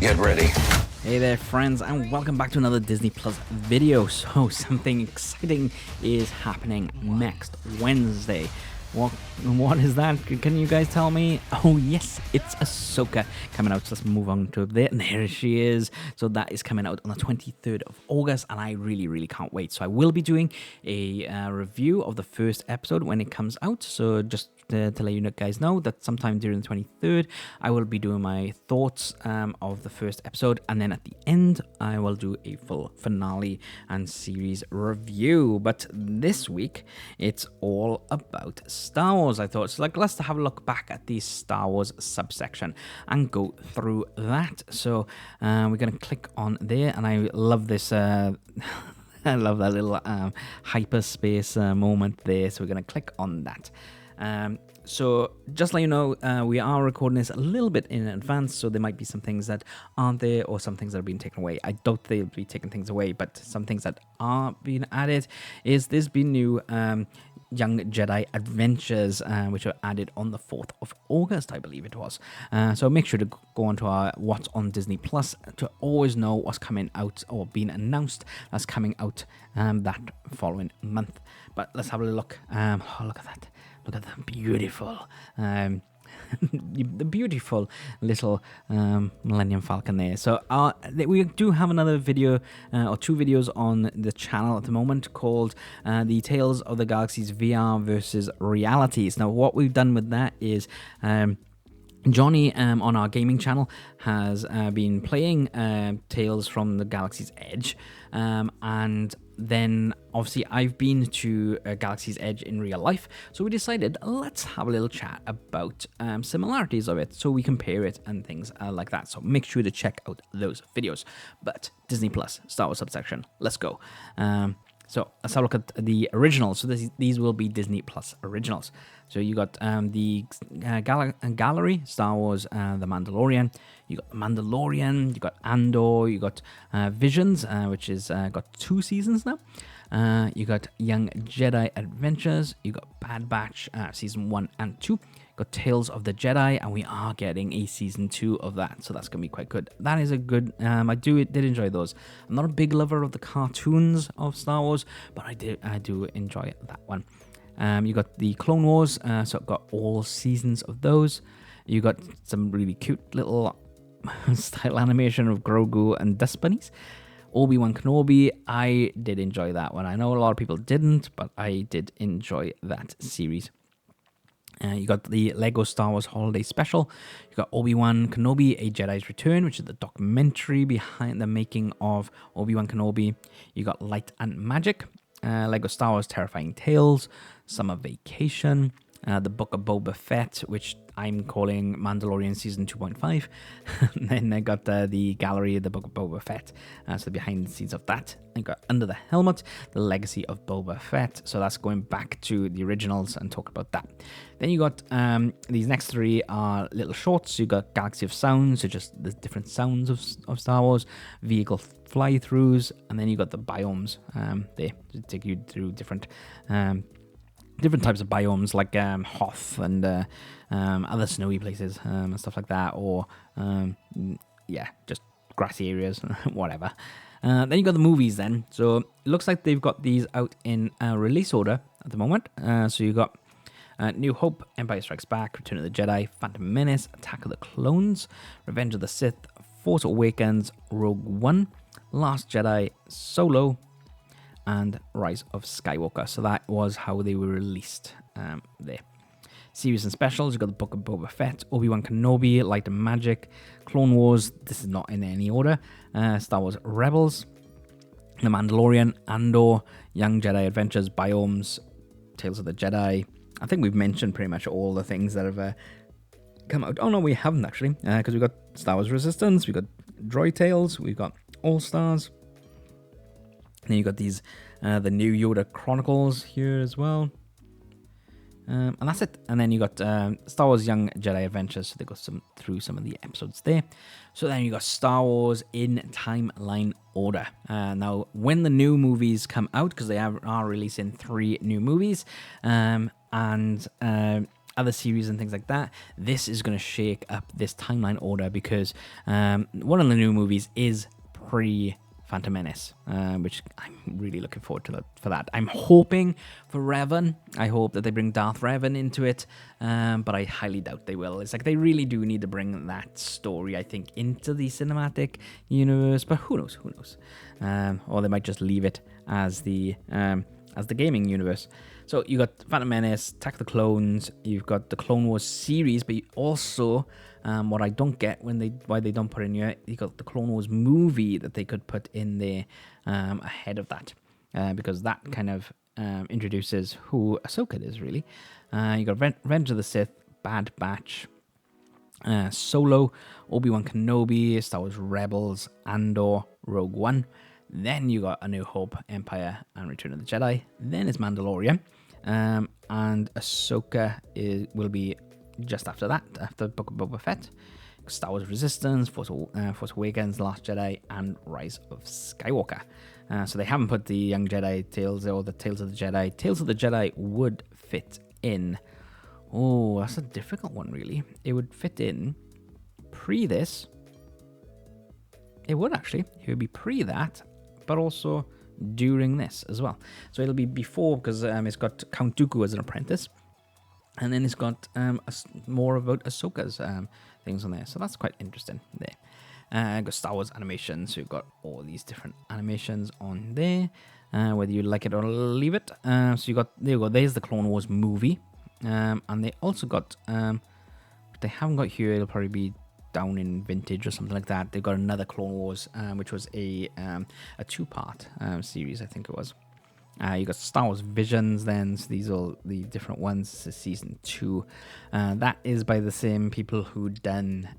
Get ready. Hey there friends, and welcome back to another Disney Plus video. So something exciting is happening next Wednesday. What is that? Can you guys tell me? Oh yes, it's Ahsoka coming out. So let's move on to there. And there she is. So that is coming out on the 23rd of August, and I really can't wait. So I will be doing a review of the first episode when it comes out. So just to let you guys know that sometime during the 23rd, I will be doing my thoughts of the first episode, and then at the end, I will do a full finale and series review. But this week, it's all about Star Wars. I thought, so let's have a look back at the Star Wars subsection and go through that. So we're going to click on there, and I love this. I love that little hyperspace moment there. So we're going to click on that. So just to let you know, we are recording this a little bit in advance, so there might be some things that aren't there or some things that are being taken away. I doubt they'll be taking things away, but some things that are being added is there's been new Young Jedi Adventures, which are added on the 4th of August, I believe it was. So make sure to go onto our What's on Disney Plus to always know what's coming out or being announced that's coming out that following month. But let's have a look. Oh, look at that. Look at the beautiful, the beautiful little Millennium Falcon there. So we do have another video or two videos on the channel at the moment called the Tales of the Galaxy's VR versus Realities. Now, what we've done with that is Johnny on our gaming channel has been playing Tales from the Galaxy's Edge, and then obviously I've been to Galaxy's Edge in real life, so we decided let's have a little chat about similarities of it, so we compare it and things like that. So make sure to check out those videos. But Disney Plus, Star Wars Subsection, let's go. So let's have a look at the originals. So these will be Disney Plus originals. So you got the Gallery, Star Wars, The Mandalorian. You got The Mandalorian, you got Andor, you got Visions, which is got 2 seasons now. You got Young Jedi Adventures. You got Bad Batch, season 1 and 2. Got Tales of the Jedi, and we are getting a season 2 of that, so that's gonna be quite good. That is a good. I did enjoy those. I'm not a big lover of the cartoons of Star Wars, but I do enjoy that one. You got the Clone Wars, so I've got all seasons of those. You got some really cute little style animation of Grogu and Dust Bunnies. Obi-Wan Kenobi, I did enjoy that one. I know a lot of people didn't, but I did enjoy that series. You got the Lego Star Wars Holiday Special. You got Obi-Wan Kenobi, A Jedi's Return, which is the documentary behind the making of Obi-Wan Kenobi. You got Light and Magic, Lego Star Wars Terrifying Tales, Summer Vacation, the Book of Boba Fett, which I'm calling Mandalorian Season 2.5. And then I got the Gallery of the Book of Boba Fett, so the behind the scenes of that. I got Under the Helmet, the Legacy of Boba Fett, so that's going back to the originals and talk about that. Then you got these next 3 are little shorts. You got Galaxy of Sounds, so just the different sounds of Star Wars, vehicle fly-throughs, and then you got the biomes there to take you through different types of biomes, like Hoth and other snowy places and stuff like that, or just grassy areas, whatever. Then you got the movies then. So it looks like they've got these out in release order at the moment. So you got New Hope, Empire Strikes Back, Return of the Jedi, Phantom Menace, Attack of the Clones, Revenge of the Sith, Force Awakens, Rogue One, Last Jedi, Solo, and Rise of Skywalker. So that was how they were released there. Series and specials, you got the Book of Boba Fett, Obi-Wan Kenobi, Light and Magic, Clone Wars, this is not in any order, Star Wars Rebels, The Mandalorian, Andor, Young Jedi Adventures, Biomes, Tales of the Jedi. I think we've mentioned pretty much all the things that have come out. Oh no, we haven't actually, because we've got Star Wars Resistance, we've got Droid Tales, we've got All Stars. Then you got these, the new Yoda Chronicles here as well. And that's it. And then you got Star Wars Young Jedi Adventures, so they go through some of the episodes there. So then you got Star Wars in timeline order. Now, when the new movies come out, because they are releasing 3 new movies, and other series and things like that, this is going to shake up this timeline order because one of the new movies is Phantom Menace, which I'm really looking forward to for that. I'm hoping for Revan. I hope that they bring Darth Revan into it, but I highly doubt they will. It's like they really do need to bring that story, I think, into the cinematic universe, but who knows? Or they might just leave it as the gaming universe. So you got Phantom Menace, Attack of the Clones, you've got the Clone Wars series, but you also, what I don't get why they don't put in here, you got the Clone Wars movie that they could put in there ahead of that, because that kind of introduces who Ahsoka is, really. You got Revenge of the Sith, Bad Batch, Solo, Obi-Wan Kenobi, Star Wars Rebels, Andor, Rogue One. Then you got A New Hope, Empire, and Return of the Jedi. Then it's Mandalorian. And Ahsoka will be just after that, after Book of Boba Fett. Star Wars Resistance, Force Awakens, Last Jedi, and Rise of Skywalker. So they haven't put the Young Jedi Tales or the Tales of the Jedi. Tales of the Jedi would fit in. Oh, that's a difficult one, really. It would fit in pre this. It would actually. It would be pre that, but also during this as well. So it'll be before, because it's got Count Dooku as an apprentice, and then it's got more about Ahsoka's things on there. So that's quite interesting there. Got Star Wars animation, so you've got all these different animations on there, whether you like it or leave it. So you got, there you go, there's the Clone Wars movie, and they also got, they haven't got here, it'll probably be down in vintage or something like that. They've got another Clone Wars, which was a 2-part series, I think it was. You got Star Wars Visions then, so these are the different ones. This is season 2. That is by the same people who done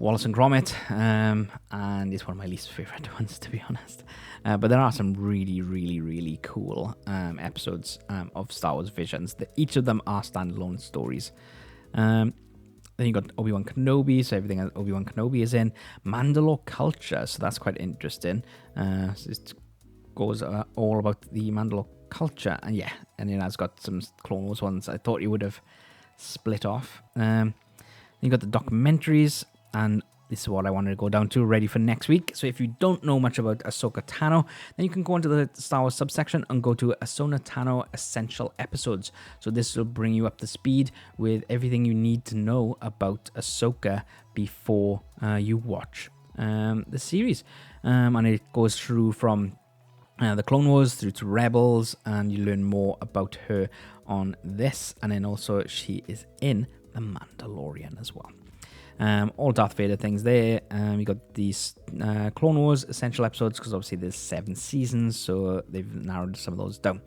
Wallace and Gromit, and it's one of my least favorite ones, to be honest. But there are some really, really, really cool episodes of Star Wars Visions. Each of them are standalone stories. Then you got Obi-Wan Kenobi, so everything that Obi-Wan Kenobi is in. Mandalore culture, so that's quite interesting. So it goes all about the Mandalore culture, and yeah, and it has got some Clone Wars ones I thought you would have split off. You got the documentaries, and this is what I wanted to go down to, ready for next week. So if you don't know much about Ahsoka Tano, then you can go into the Star Wars subsection and go to Ahsoka Tano Essential Episodes. So this will bring you up to speed with everything you need to know about Ahsoka before you watch the series. And it goes through from the Clone Wars through to Rebels, and you learn more about her on this. And then also she is in The Mandalorian as well. All Darth Vader things there. You got these Clone Wars essential episodes, because obviously there's 7 seasons, so they've narrowed some of those down.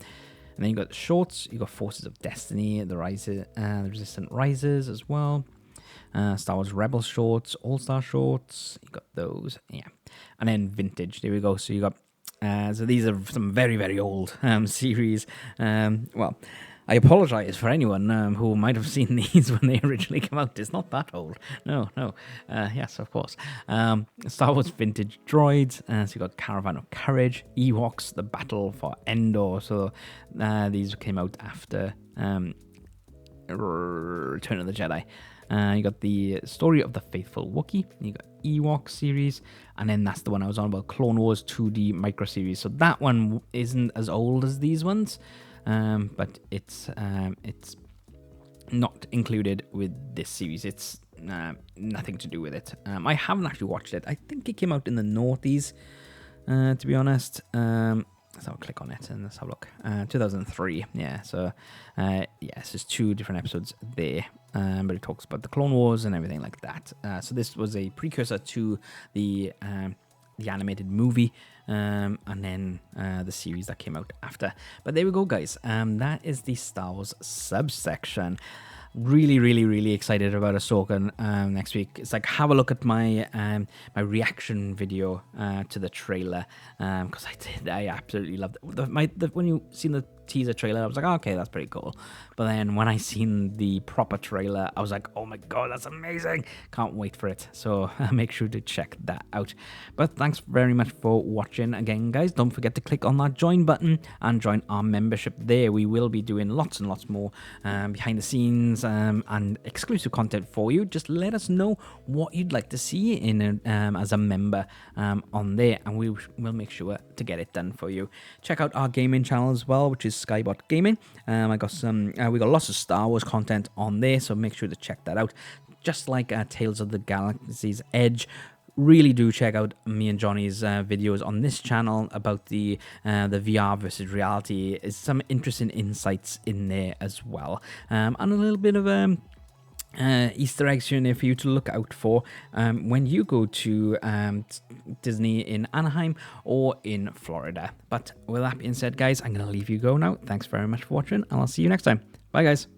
And then you got the shorts. You got Forces of Destiny, the Resistant Rises as well. Star Wars Rebels shorts, All-Star shorts. You got those, yeah. And then vintage. There we go. So you got. So these are some very, very old series. Well, I apologize for anyone who might have seen these when they originally came out. It's not that old. No. Yes, of course. Star Wars Vintage Droids. So you got Caravan of Courage, Ewoks, The Battle for Endor. So these came out after Return of the Jedi. You got the Story of the Faithful Wookiee. You got Ewok series, and then that's the one I was on about, Clone Wars 2D micro series. So that one isn't as old as these ones, but it's not included with this series. It's nothing to do with it. I haven't actually watched it. I think it came out in the noughties, to be honest. Let's have a click on it and let's have a look. 2003, yeah. So, yes, there's 2 different episodes there, but it talks about the Clone Wars and everything like that. So this was a precursor to the animated movie, and then the series that came out after. But there we go, guys. That is the Star Wars subsection. Really, really, really excited about Ahsoka next week. It's like, have a look at my my reaction video to the trailer, because I absolutely loved it. When you seen the teaser trailer, I was like, oh, okay, that's pretty cool. But then when I seen the proper trailer, I was like, oh my god, that's amazing. Can't wait for it. So make sure to check that out. But thanks very much for watching again, guys. Don't forget to click on that join button and join our membership there. We will be doing lots and lots more behind the scenes and exclusive content for you. Just let us know what you'd like to see in as a member on there, and we will make sure to get it done for you. Check out our gaming channel as well, which is Skybot Gaming. I got some we got lots of Star Wars content on there, so make sure to check that out. Just like Tales of the Galaxy's Edge, really do check out me and Johnny's videos on this channel about the VR versus reality. Is some interesting insights in there as well, and a little bit of Easter eggs here and there for you to look out for when you go to Disney in Anaheim or in Florida. But with that being said, guys, I'm going to leave you go now. Thanks very much for watching, and I'll see you next time. Bye, guys.